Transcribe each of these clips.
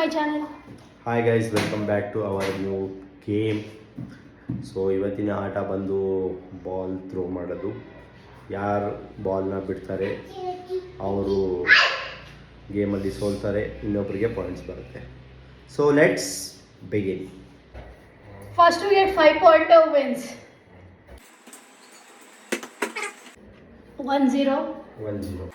my channel. Hi guys, welcome back to our new game. So ಇವತ್ತಿನ ಆಟ ಬಂದು ball throw ಮಾಡೋದು. ಯಾರು ಬಾಲ್ನ ಬಿಡ್ತಾರೆ ಅವರು ಗೇಮಲ್ಲಿ ಸೋಲ್ತಾರೆ, ಇನ್ನೊಬ್ಬರಿಗೆ ಪಾಯಿಂಟ್ಸ್ ಬರುತ್ತೆ. So let's begin. First to get 5 pointer wins. 1-0. 1-0.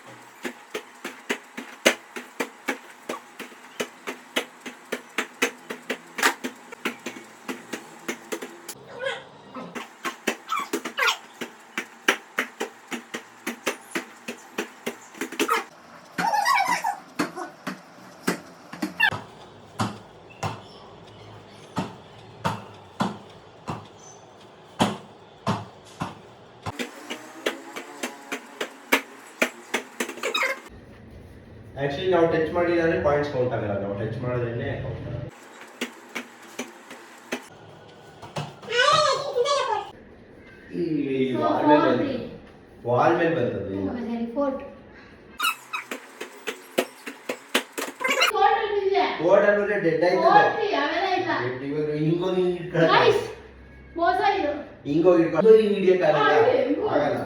Actually ನಾವು ಟಚ್ ಮಾಡಿದರೆ ಪಾಯಿಂಟ್ಸ್ ಕೌಂಟ್ ಆಗಲ್ಲ, ನಾವು ಟಚ್ ಮಾಡೋದ್ರೇ ಕೌಂಟ್ ಆಗಲ್ಲ. ಈ ವಾಲ್ ಮೇಲೆ ಬರ್ತದೆ. ಕೋರ್ಟ್ ಅಂದ್ರೆ ಡೆಡ್ ಆಯ್ತದೆ. ಇವಾಗ ಹಿಂಗೋಗಿ ಹಿಂಗೋಗಿ ಇಟ್ಕೊಂಡು ಹಿಂಗ್ ಹಿಡಿಯಕ್ಕಾಗಲ್ಲ, ಆಗಲ್ಲ.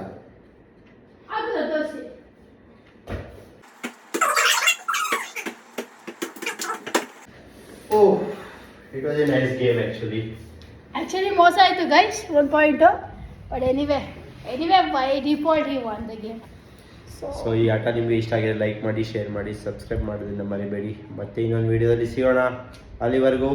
Oh, it was a nice game actually. Actually, ಮೋಸ ಆಯ್ತು guys, 1 point. But anyway, by default he won the game. So ಈ ಆಟ ನಿಮಗೆ ಇಷ್ಟ ಆಗಿದೆ ಲೈಕ್ ಮಾಡಿ, ಶೇರ್ ಮಾಡಿ, ಸಬ್ಸ್ಕ್ರೈಬ್ ಮಾಡೋದನ್ನ ಮರಿಬೇಡಿ. ಮತ್ತೆ ಇನ್ನೊಂದು ವಿಡಿಯೋದಲ್ಲಿ ಸಿಗೋಣ. ಅಲ್ಲಿವರೆಗೂ